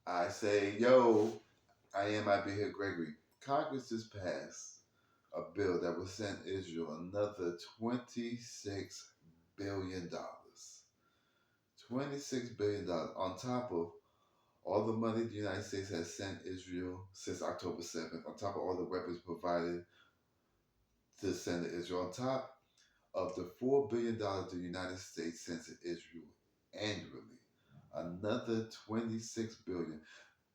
I say, yo, I be here, Gregory. Congress just passed a bill that will send Israel another $26 billion. $26 billion on top of all the money the United States has sent Israel since October 7th, on top of all the weapons provided to send to Israel, on top of the $4 billion the United States sends to Israel annually. Another 26 billion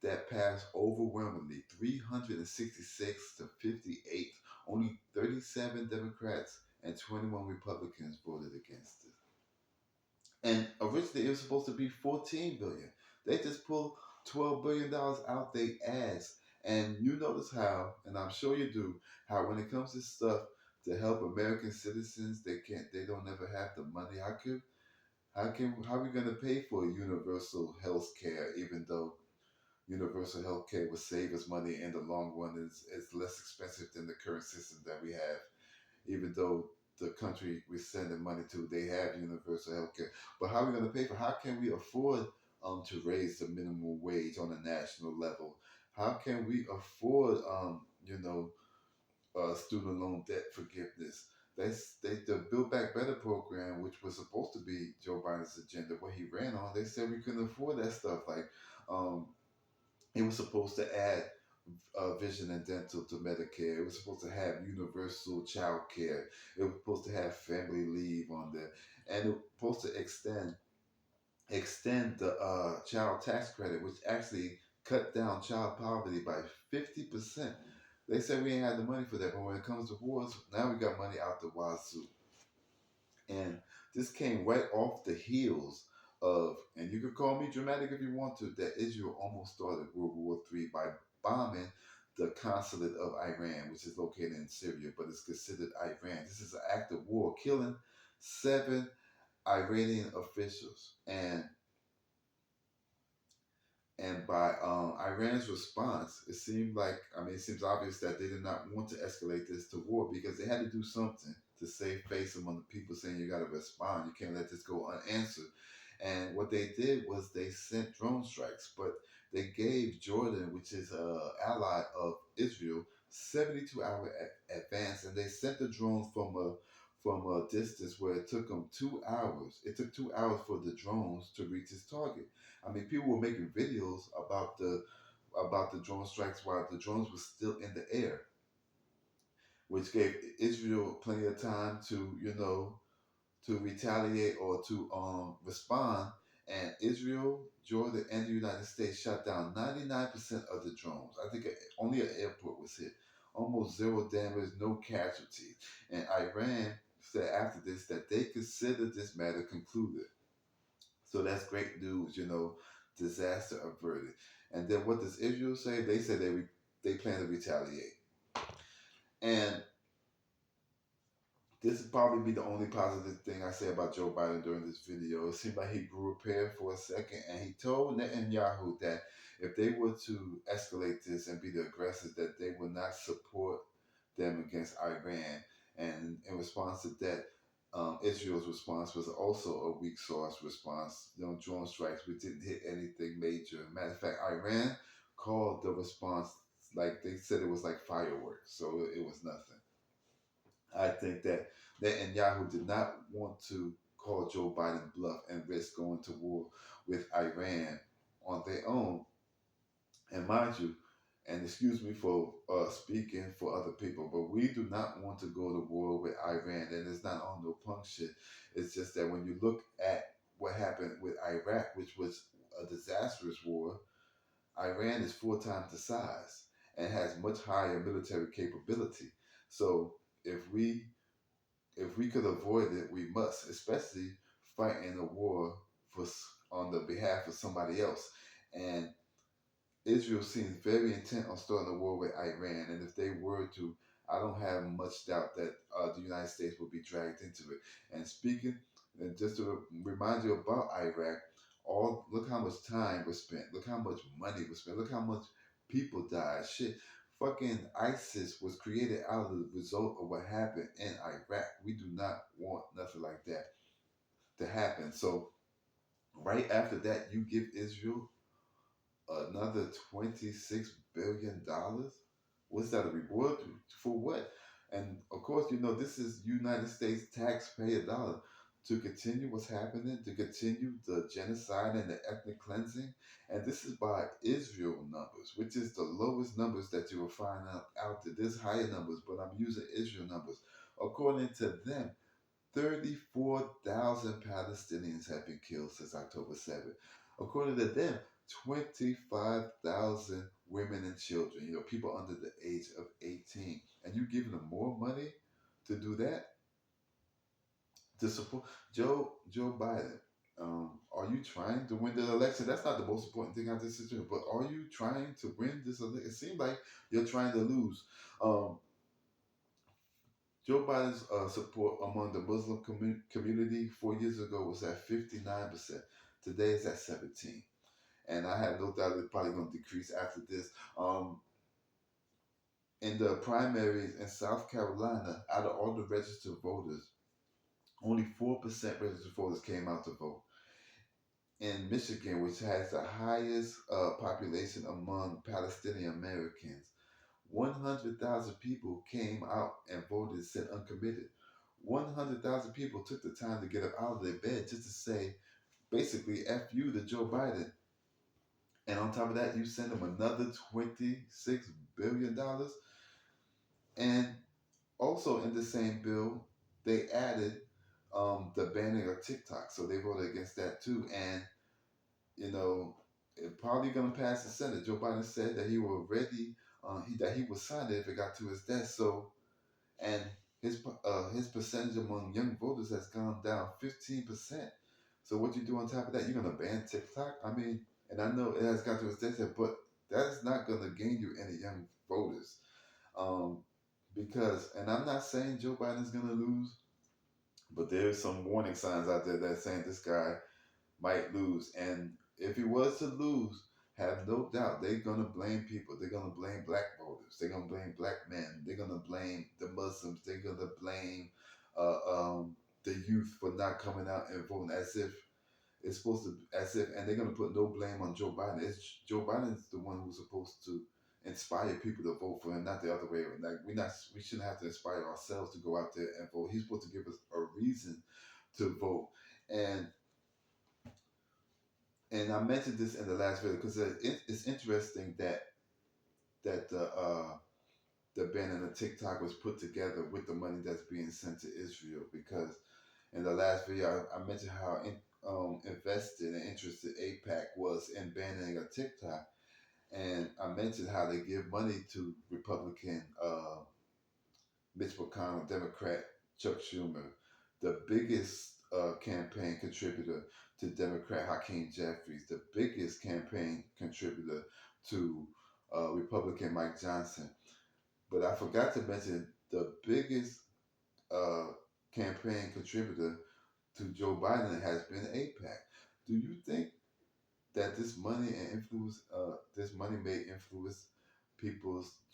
that passed overwhelmingly 366 to 58. Only 37 Democrats and 21 Republicans voted against it. And originally it was supposed to be 14 billion. They just pulled $12 billion out they ass. And you notice how, and I'm sure you do, how when it comes to stuff to help American citizens, they don't ever have the money. How are we gonna pay for universal health care even though universal health care will save us money in the long run, is less expensive than the current system that we have, even though the country we're sending money to, they have universal health care. But how are we going to pay for? How can we afford to raise the minimum wage on a national level? How can we afford student loan debt forgiveness? The Build Back Better program, which was supposed to be Joe Biden's agenda, what he ran on, they said we couldn't afford that stuff. Like um, it was supposed to add vision and dental to Medicare. It was supposed to have universal child care. It was supposed to have family leave on there, and it was supposed to extend the child tax credit, which actually cut down child poverty by 50%. They said we ain't had the money for that, but when it comes to wars, now we got money out the wazoo. And this came right off the heels of, and you could call me dramatic if you want to, that Israel almost started World War III by bombing the consulate of Iran, which is located in Syria, but it's considered Iran. This is an act of war, killing 7 Iranian officials. And by Iran's response, it seems obvious that they did not want to escalate this to war because they had to do something to save face among the people saying you got to respond. You can't let this go unanswered. And what they did was they sent drone strikes, but they gave Jordan, which is an ally of Israel, 72-hour advance, and they sent the drones from a distance where it took them 2 hours. It took 2 hours for the drones to reach its target. I mean, people were making videos about the drone strikes while the drones were still in the air, which gave Israel plenty of time to to retaliate or to respond. And Israel, Jordan, and the United States shot down 99% of the drones. I think only an airport was hit. Almost zero damage, no casualties. And Iran said after this that they consider this matter concluded. So that's great news, disaster averted. And then what does Israel say? They say they plan to retaliate. And this would probably be the only positive thing I say about Joe Biden during this video. It seemed like he grew a pair for a second, and he told Netanyahu that if they were to escalate this and be the aggressors, that they would not support them against Iran. And in response to that, Israel's response was also a weak sauce response. Drone strikes, we didn't hit anything major. Matter of fact, Iran called the response like they said it was like fireworks, so it was nothing. I think that Netanyahu did not want to call Joe Biden bluff and risk going to war with Iran on their own. And mind you, and excuse me for speaking for other people, but we do not want to go to war with Iran. And it's not on no punk shit. It's just that when you look at what happened with Iraq, which was a disastrous war, Iran is 4 times the size and has much higher military capability. So if we if we could avoid it, we must, especially fighting a war for on the behalf of somebody else. And Israel seems very intent on starting a war with Iran, and if they were to, I don't have much doubt that the United States will be dragged into it. And speaking, and just to remind you about Iraq, look how much time was spent, look how much money was spent, look how much people died. Shit, fucking ISIS was created out of the result of what happened in Iraq. We do not want nothing like that to happen. So right after that, you give Israel another $26 billion. What's that a reward for what? And of course, this is United States taxpayer dollar to continue what's happening, to continue the genocide and the ethnic cleansing. And this is by Israel numbers, which is the lowest numbers that you will find out there. There's higher numbers, but I'm using Israel numbers. According to them, 34,000 Palestinians have been killed since October 7th. According to them, 25,000 women and children, people under the age of 18. And you giving them more money to do that? To support Joe Biden. Are you trying to win the election? That's not the most important thing out of this situation, but are you trying to win this election? It seems like you're trying to lose. Um, Joe Biden's support among the Muslim community 4 years ago was at 59%. Today it's at 17. And I have no doubt it's probably going to decrease after this. Um, in the primaries in South Carolina, out of all the registered voters, only 4% registered voters came out to vote. In Michigan, which has the highest population among Palestinian Americans, 100,000 people came out and voted, said uncommitted. 100,000 people took the time to get up out of their bed just to say, basically, F you to Joe Biden. And on top of that, you send them another $26 billion. And also in the same bill, they added the banning of TikTok. So they voted against that too. And, you know, it's probably going to pass the Senate. Joe Biden said that he was ready, that he would sign it if it got to his desk. So, and his percentage among young voters has gone down 15%. So what you do on top of that, you're gonna ban TikTok? I mean, and I know it has got to its death, but that's not gonna gain you any young voters. Um, because, and I'm not saying Joe Biden's gonna lose, but there's some warning signs out there that saying this guy might lose. And if he was to lose, have no doubt they're gonna blame people. They're gonna blame black voters. They're gonna blame black men. They're gonna blame the Muslims. They're gonna blame uh, um, the youth for not coming out and voting as if it's supposed to, as if, and they're gonna put no blame on Joe Biden. It's Joe Biden's the one who's supposed to inspire people to vote for him, not the other way around. Like we shouldn't have to inspire ourselves to go out there and vote. He's supposed to give us a reason to vote. And I mentioned this in the last video because it's interesting that the ban on the TikTok was put together with the money that's being sent to Israel. Because in the last video, I mentioned how invested and interested APAC was in banning a TikTok, and I mentioned how they give money to Republican Mitch McConnell, Democrat Chuck Schumer, the biggest campaign contributor to Democrat Hakeem Jeffries, the biggest campaign contributor to Republican Mike Johnson. But I forgot to mention the biggest uh, campaign contributor to Joe Biden has been APAC. Do you think that this money may influence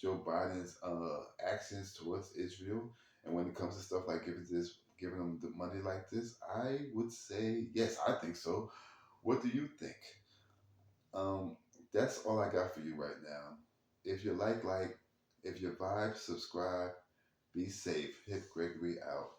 Joe Biden's actions towards Israel? And when it comes to stuff like giving them the money like this, I would say yes. I think so. What do you think? Um, that's all I got for you right now. If you like, if you vibe, subscribe, be safe. Hit Gregory out.